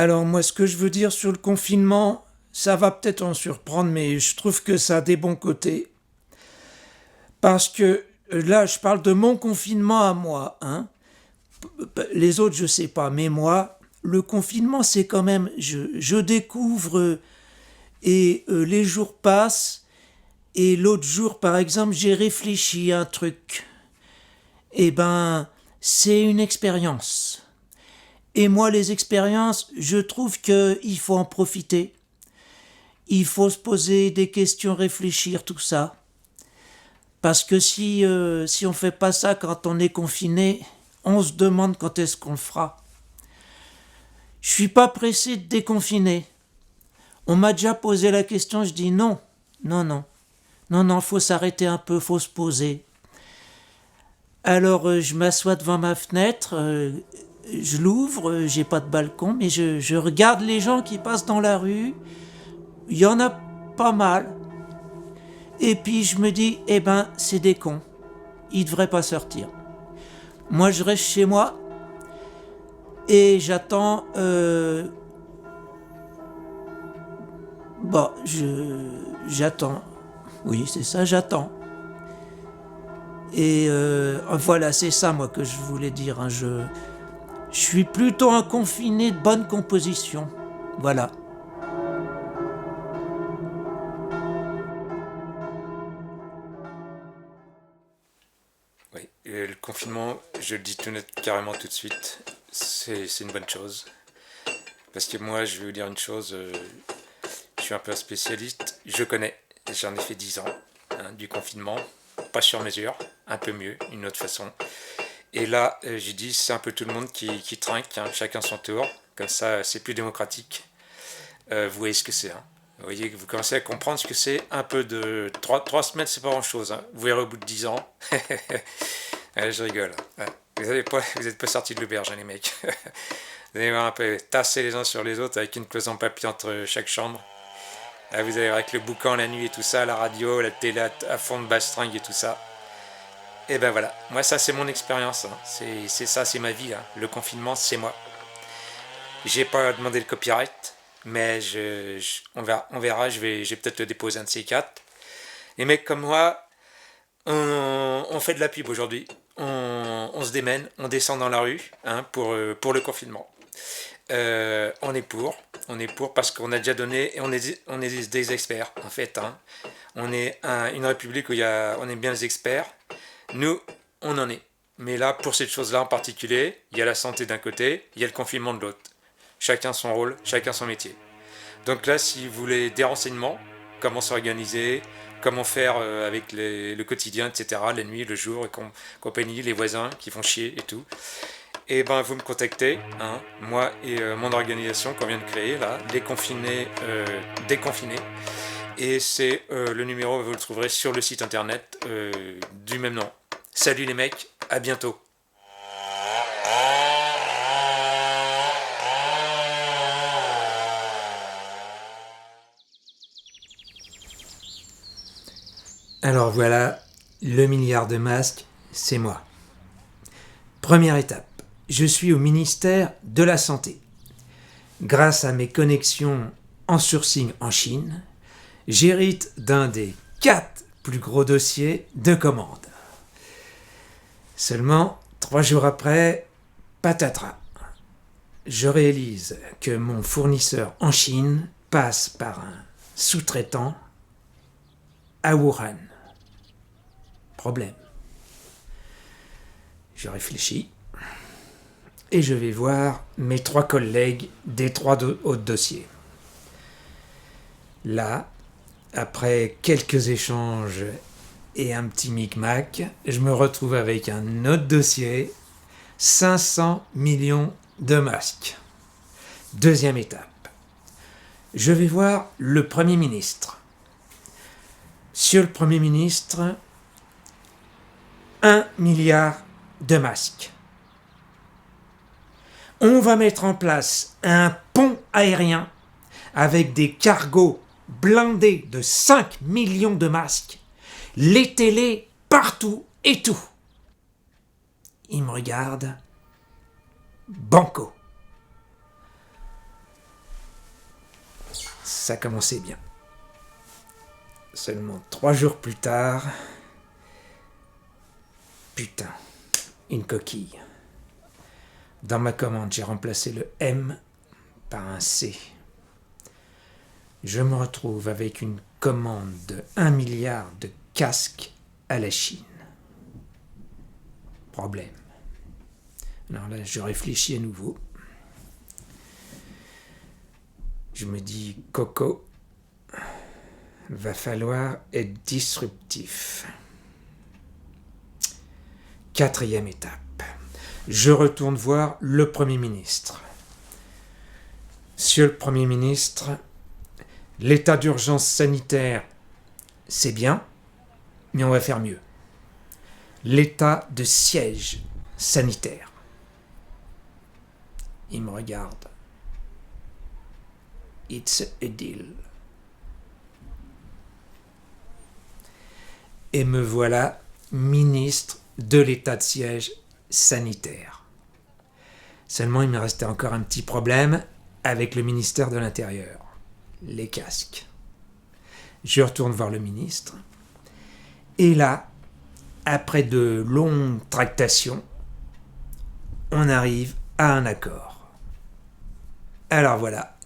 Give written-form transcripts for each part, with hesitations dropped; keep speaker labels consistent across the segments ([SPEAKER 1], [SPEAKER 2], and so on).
[SPEAKER 1] Alors moi, ce que je veux dire sur le confinement, ça va peut-être en surprendre, mais je trouve que ça a des bons côtés. Parce que là, je parle de mon confinement à moi, hein. Les autres, je sais pas, mais moi, le confinement, c'est quand même, je découvre et les jours passent. Et l'autre jour, par exemple, j'ai réfléchi à un truc. Eh ben, c'est une expérience. Et moi, les expériences, je trouve qu'il faut en profiter. Il faut se poser des questions, réfléchir, tout ça. Parce que si on fait pas ça quand on est confiné, on se demande quand est-ce qu'on le fera. Je suis pas pressé de déconfiner. On m'a déjà posé la question, je dis non, non, non. Non, non, faut s'arrêter un peu, faut se poser. Alors je m'assois devant ma fenêtre, je l'ouvre, j'ai pas de balcon, mais je regarde les gens qui passent dans la rue. Il y en a pas mal. Et puis je me dis, eh ben, c'est des cons. Ils devraient pas sortir. Moi, je reste chez moi et j'attends. Bon, j'attends. Oui, c'est ça, j'attends. Et voilà, c'est ça, moi, que je voulais dire, hein. Je suis plutôt un confiné de bonne composition. Voilà.
[SPEAKER 2] Oui, et le confinement, je le dis tout net, carrément tout de suite, c'est une bonne chose. Parce que moi, je vais vous dire une chose, je suis un peu un spécialiste, je connais, j'en ai fait 10 ans, hein, du confinement, pas sur mesure, un peu mieux, une autre façon. Et là, j'ai dit, c'est un peu tout le monde qui trinque, hein, chacun son tour, comme ça c'est plus démocratique. Vous voyez ce que c'est, hein. Vous voyez que vous commencez à comprendre ce que c'est un peu de... Trois semaines, c'est pas grand-chose, hein. Vous verrez au bout de 10 ans. Ouais, je rigole. Ouais. Vous êtes pas sortis de l'auberge, hein, les mecs. Vous allez voir un peu tasser les uns sur les autres avec une cloison en papier entre chaque chambre. Là, vous allez voir avec le boucan la nuit et tout ça, la radio, la télé à fond de bastringue et tout ça. Et ben voilà, moi ça c'est mon expérience, hein. C'est ça, c'est ma vie, hein. Le confinement c'est moi. J'ai pas demandé le copyright, mais on verra, je vais peut-être le déposer un de ces quatre. Les mecs comme moi, on fait de la pub aujourd'hui. On se démène, on descend dans la rue, hein, pour le confinement. On est pour parce qu'on a déjà donné et on est des experts en fait, hein. On est une république où on est bien les experts. Nous, on en est. Mais là, pour cette chose-là en particulier, il y a la santé d'un côté, il y a le confinement de l'autre. Chacun son rôle, chacun son métier. Donc là, si vous voulez des renseignements, comment s'organiser, comment faire avec le quotidien, etc., la nuit, le jour et compagnie, les voisins qui font chier et tout, et ben vous me contactez, hein, moi et mon organisation qu'on vient de créer, là, déconfinés. Et c'est le numéro, vous le trouverez sur le site internet du même nom. Salut les mecs, à bientôt.
[SPEAKER 1] Alors voilà, le milliard de masques, c'est moi. Première étape, je suis au ministère de la Santé. Grâce à mes connexions en sourcing en Chine, j'hérite d'un des 4 plus gros dossiers de commandes. Seulement, 3 jours après, patatras. Je réalise que mon fournisseur en Chine passe par un sous-traitant à Wuhan. Problème. Je réfléchis et je vais voir mes 3 collègues des 3 autres dossiers. Là, après quelques échanges et un petit micmac, je me retrouve avec un autre dossier, 500 millions de masques. Deuxième étape, je vais voir le Premier ministre. Monsieur le Premier ministre, 1 milliard de masques. On va mettre en place un pont aérien avec des cargos blindés de 5 millions de masques, les télés partout et tout. Il me regarde. Banco. Ça commençait bien. Seulement 3 jours plus tard... Putain, une coquille. Dans ma commande, j'ai remplacé le M par un C. Je me retrouve avec une commande de 1 milliard de casques à la Chine. Problème. Alors là, je réfléchis à nouveau. Je me dis, Coco, va falloir être disruptif. 4e étape. Je retourne voir le Premier ministre. Monsieur le Premier ministre, l'état d'urgence sanitaire, c'est bien, mais on va faire mieux. L'état de siège sanitaire. Il me regarde. It's a deal. Et me voilà ministre de l'état de siège sanitaire. Seulement, il me restait encore un petit problème avec le ministère de l'Intérieur. Les casques. Je retourne voir le ministre. Et là, après de longues tractations, on arrive à un accord. Alors voilà.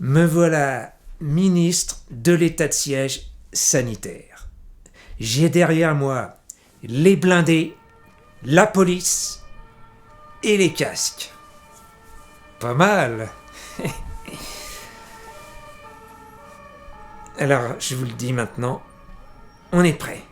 [SPEAKER 1] Me voilà ministre de l'état de siège sanitaire. J'ai derrière moi les blindés, la police et les casques. Pas mal. Alors, je vous le dis maintenant, on est prêt.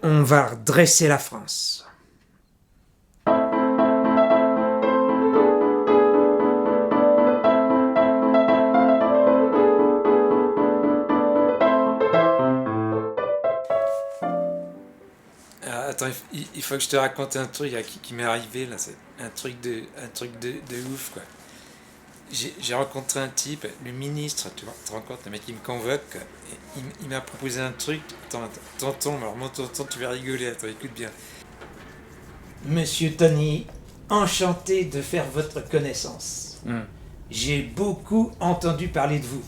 [SPEAKER 1] On va redresser la France.
[SPEAKER 2] Attends, il faut que je te raconte un truc là, qui m'est arrivé là, c'est un truc de ouf quoi. J'ai rencontré un type, le ministre, tu te rends compte, le mec il me convoque, quoi, et il m'a proposé un truc, tonton, alors mon tonton tu vas rigoler, attends, écoute bien.
[SPEAKER 1] Monsieur Tony, enchanté de faire votre connaissance. J'ai beaucoup entendu parler de vous.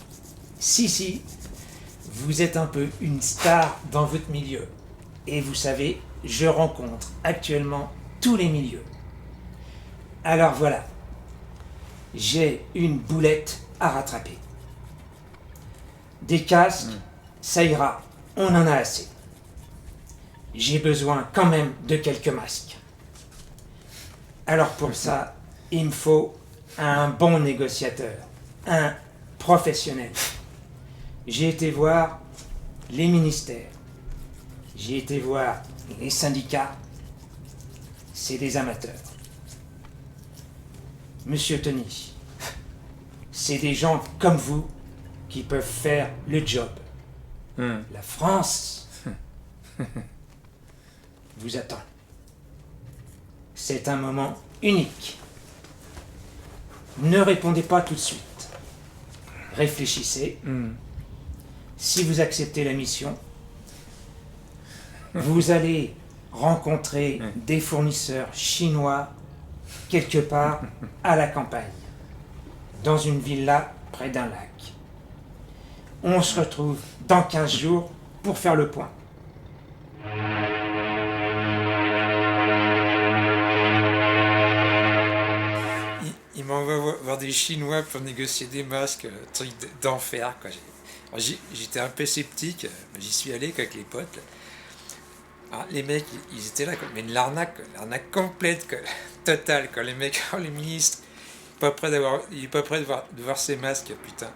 [SPEAKER 1] Si, vous êtes un peu une star dans votre milieu. Et vous savez, je rencontre actuellement tous les milieux. Alors voilà, j'ai une boulette à rattraper. Des casques, ça ira, on en a assez. J'ai besoin quand même de quelques masques. Alors pour ça, il me faut un bon négociateur, un professionnel. J'ai été voir les ministères, j'ai été voir les syndicats, c'est des amateurs. Monsieur Tony, c'est des gens comme vous qui peuvent faire le job. La France vous attend. C'est un moment unique. Ne répondez pas tout de suite. Réfléchissez. Si vous acceptez la mission, vous allez rencontrer des fournisseurs chinois quelque part à la campagne, dans une villa près d'un lac. On se retrouve dans 15 jours pour faire le point.
[SPEAKER 2] Il m'envoie voir des Chinois pour négocier des masques, truc d'enfer quoi. Alors, j'étais un peu sceptique, j'y suis allé avec les potes. Là. Alors, les mecs, ils étaient là, quoi. Mais l'arnaque complète, quoi. Totale, quoi. Les mecs, les ministres, il est pas prêt de voir ces masques, putain.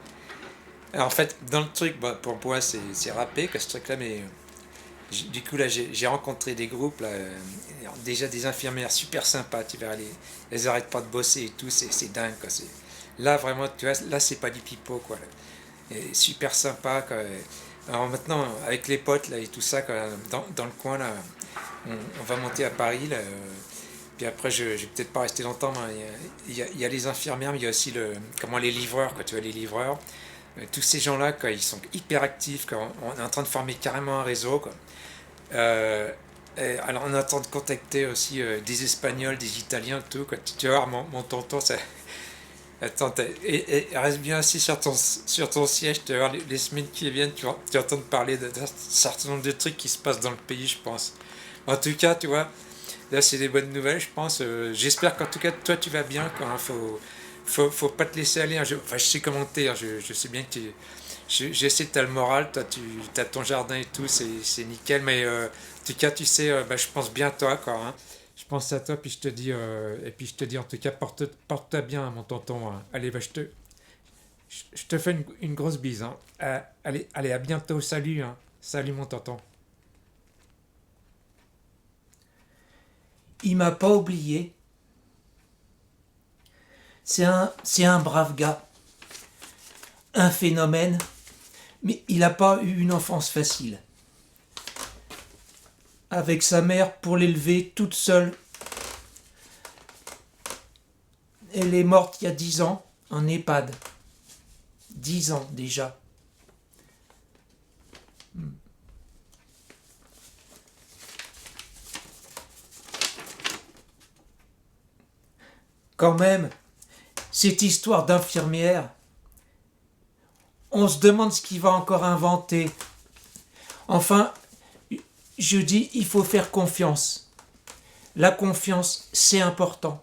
[SPEAKER 2] Alors, en fait, dans le truc, bah, pour moi, c'est râpé, quoi, ce truc-là, mais du coup, là, j'ai rencontré des groupes, là, déjà des infirmières super sympas, tu verras, elles arrêtent pas de bosser et tout, c'est dingue, quoi. Là, vraiment, tu vois, là, c'est pas du pipeau, quoi. Là. Et super sympa, quoi. Alors maintenant, avec les potes là, et tout ça, dans le coin, là, on va monter à Paris. Là, puis après, je vais peut-être pas rester longtemps. Mais il y a les infirmières, mais il y a aussi les livreurs. Quoi, tu vois, les livreurs. Tous ces gens-là, quoi, ils sont hyper actifs. Quoi, on est en train de former carrément un réseau. Quoi. Alors, on est en train de contacter aussi des Espagnols, des Italiens, tout. Quoi. Tu vas voir, mon tonton, Attends, et reste bien assis sur ton siège, tu vas voir les semaines qui viennent, tu vas entendre parler d'un certain nombre de trucs qui se passent dans le pays, je pense. En tout cas, tu vois, là c'est des bonnes nouvelles, je pense. J'espère qu'en tout cas, toi tu vas bien, quoi. Hein. Faut pas te laisser aller. Hein. Je sais comment t'es, hein. Je sais bien que je sais que t'as le moral, toi tu as ton jardin et tout, c'est nickel, mais en tout cas, tu sais, bah, je pense bien à toi, quoi. Hein. Je pense à toi, puis je te dis, et puis je te dis en tout cas, porte-toi bien, mon tonton. Hein. Allez, bah, je te fais une grosse bise. Hein. Allez, à bientôt, salut. Hein. Salut, mon tonton.
[SPEAKER 1] Il m'a pas oublié. C'est un brave gars, un phénomène, mais il n'a pas eu une enfance facile. Avec sa mère pour l'élever toute seule. Elle est morte il y a 10 ans en EHPAD. 10 ans déjà. Quand même, cette histoire d'infirmière, on se demande ce qu'il va encore inventer. Enfin, je dis, il faut faire confiance. La confiance, c'est important.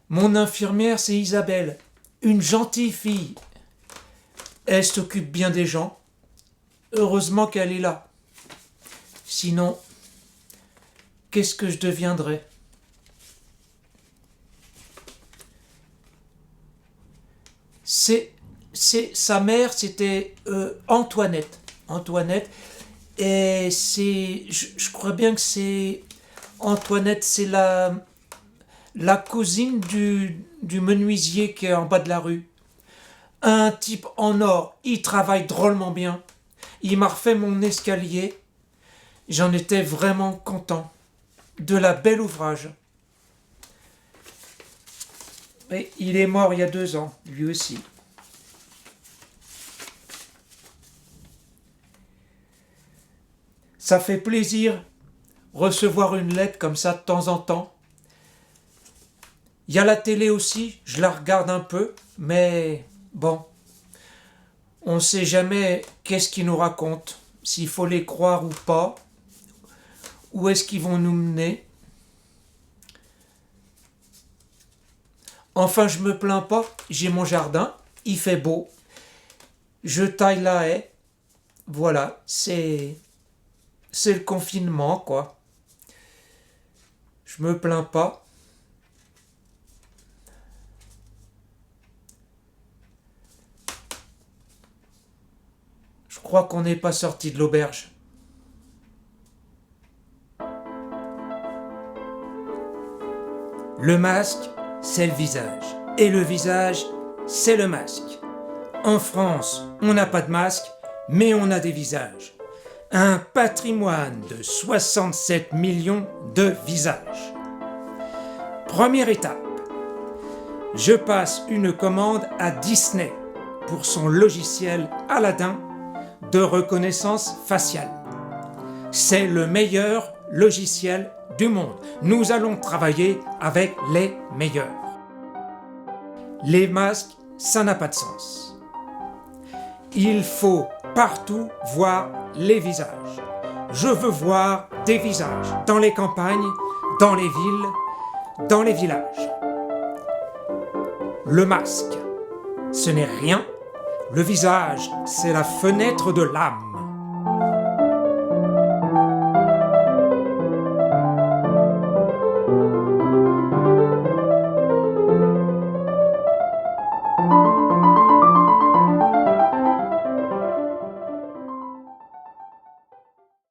[SPEAKER 1] Mon infirmière, c'est Isabelle, une gentille fille. Elle s'occupe bien des gens. Heureusement qu'elle est là. Sinon, qu'est-ce que je deviendrais ? Sa mère, c'était Antoinette. Antoinette. Et je crois bien que c'est Antoinette, c'est la cousine du menuisier qui est en bas de la rue. Un type en or, il travaille drôlement bien. Il m'a refait mon escalier. J'en étais vraiment content. De la belle ouvrage. Et il est mort il y a 2 ans, lui aussi. Ça fait plaisir recevoir une lettre comme ça de temps en temps. Il y a la télé aussi, je la regarde un peu, mais bon, on ne sait jamais qu'est-ce qu'ils nous racontent, s'il faut les croire ou pas, où est-ce qu'ils vont nous mener. Enfin, je me plains pas, j'ai mon jardin, il fait beau, je taille la haie, voilà, c'est le confinement, quoi. Je me plains pas. Je crois qu'on n'est pas sorti de l'auberge. Le masque, c'est le visage. Et le visage, c'est le masque. En France, on n'a pas de masque, mais on a des visages. Un patrimoine de 67 millions de visages. Première étape. Je passe une commande à Disney pour son logiciel Aladdin de reconnaissance faciale. C'est le meilleur logiciel du monde. Nous allons travailler avec les meilleurs. Les masques, ça n'a pas de sens. Il faut partout voir les visages. Je veux voir des visages dans les campagnes, dans les villes, dans les villages. Le masque, ce n'est rien. Le visage, c'est la fenêtre de l'âme.